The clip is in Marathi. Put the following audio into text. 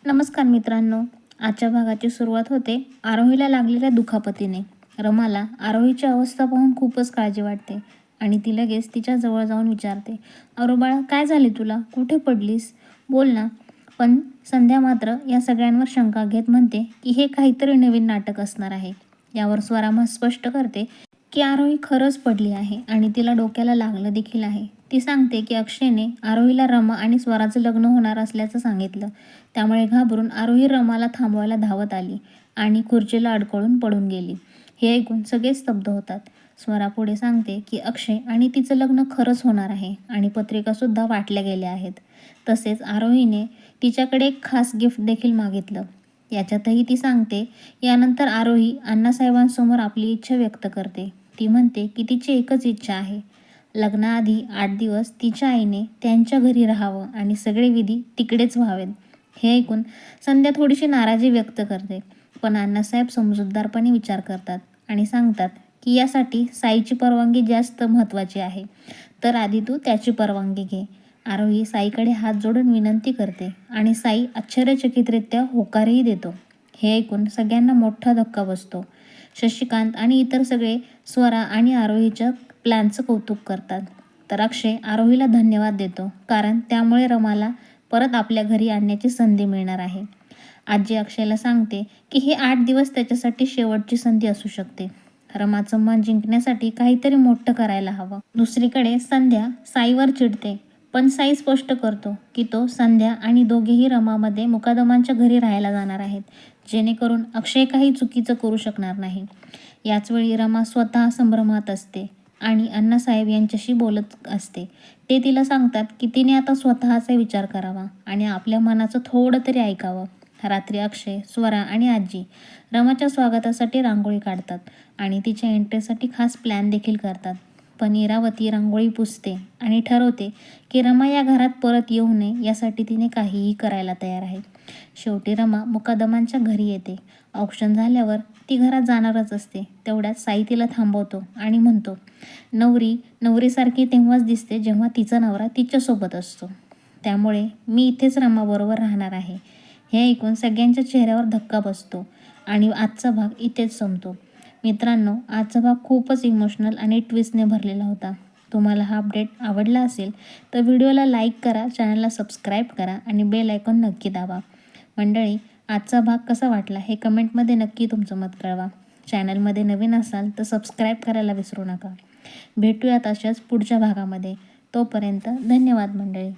नमस्कार मित्रांनो, आजच्या भागाची सुरुवात होते आरोहीला लागलेल्या दुखापतीने. रमाला आरोहीची अवस्था पाहून खूपच काळजी वाटते आणि ती लगेच तिच्या जवळ जाऊन विचारते, "अरो बाळा, काय झाले तुला? कुठे पडलीस? बोल ना." पण संध्या मात्र या सगळ्यांवर शंका घेत म्हणते की हे काहीतरी नवीन नाटक असणार आहे. यावर स्वरा स्पष्ट करते की आरोही खरंच पडली आहे आणि तिला डोक्याला लागलं देखील आहे. ती सांगते की अक्षयने आरोहीला रमा आणि स्वराचं लग्न होणार असल्याचं सांगितलं. त्यामुळे घाबरून आरोही रमाला थांबवायला धावत आली आणि खुर्चीला अडकळून पडून गेली. हे ऐकून सगळे स्तब्ध होतात. स्वरा पुढे सांगते की अक्षय आणि तिचं लग्न खरंच होणार आहे आणि पत्रिकासुद्धा वाटल्या गेल्या आहेत. तसेच आरोहीने तिच्याकडे एक खास गिफ्ट देखील मागितलं. याच्यातही ती सांगते, यानंतर आरोही अण्णासाहेबांसमोर आपली इच्छा व्यक्त करते. ती म्हणते की तिची एकच इच्छा आहे, लग्नाआधी 8 दिवस तिच्या आईने त्यांच्या घरी राहावं आणि सगळे विधी तिकडेच व्हावेत. हे ऐकून संध्या थोडीशी नाराजी व्यक्त करते, पण अण्णासाहेब समजूतदारपणे विचार करतात आणि सांगतात की यासाठी साईची परवानगी जास्त महत्त्वाची आहे, तर आधी तू त्याची परवानगी घे. आरोही साईकडे हात जोडून विनंती करते आणि साई आश्चर्यचकितरित्या होकारही देतो. हे ऐकून सगळ्यांना मोठा धक्का बसतो. शशिकांत आणि इतर सगळे स्वरा आणि आरोहीच्या प्लॅनचं कौतुक करतात. तर अक्षय आरोहीला धन्यवाद देतो, कारण त्यामुळे रमाला परत आपल्या घरी आणण्याची संधी मिळणार आहे. आजी अक्षयला सांगते की हे 8 दिवस त्याच्यासाठी शेवटची संधी असू शकते. रमाचं मन जिंकण्यासाठी काहीतरी मोठं करायला हवं. दुसरीकडे संध्या साईवर चिडते, पण साई स्पष्ट करतो की तो, संध्या आणि दोघेही रमामध्ये मुकादमांच्या घरी राहायला जाणार आहेत, जेणेकरून अक्षय काही चुकीचं करू शकणार नाही. याचवेळी रमा स्वतः संभ्रमात असते आणि अण्णासाहेब यांच्याशी बोलत असते. ते तिला सांगतात की तिने आता स्वतःचा विचार करावा आणि आपल्या मनाचं थोडं तरी ऐकावं. रात्री अक्षय, स्वरा आणि आजी रमाच्या स्वागतासाठी रांगोळी काढतात आणि तिच्या एंट्रीसाठी खास प्लॅन देखील करतात. पण इरावती रांगोळी पुसते आणि ठरवते की रमा या घरात परत येऊ नये, यासाठी तिने काहीही करायला तयार आहे. शेवटी रमा मुकादमांच्या घरी येते. औक्षण झाल्यावर ती घरात जाणारच असते. तेवढ्यात साई तिला थांबवतो आणि म्हणतो, नवरी नवरीसारखी तेव्हाच दिसते जेव्हा तिचा नवरा तिच्यासोबत असतो. त्यामुळे मी इथेच रमाबरोबर राहणार आहे. हे ऐकून सगळ्यांच्या चेहऱ्यावर धक्का बसतो आणि आजचा भाग इथेच संपतो. मित्रांनो, आजचा भाग खूपच इमोशनल आणि ट्विस्टने भरलेला होता. तुम्हाला हा अपडेट आवडला असेल तर व्हिडिओला लाईक करा, चॅनलला सबस्क्राईब करा आणि बेल आयकॉन नक्की दाबा. मंडळी, आजचा भाग कसा वाटला हे कमेंटमध्ये नक्की तुमचं मत कळवा. चॅनलमध्ये नवीन असाल तर सबस्क्राईब करायला विसरू नका. भेटूयात अशाच पुढच्या भागामध्ये. तोपर्यंत धन्यवाद मंडळी.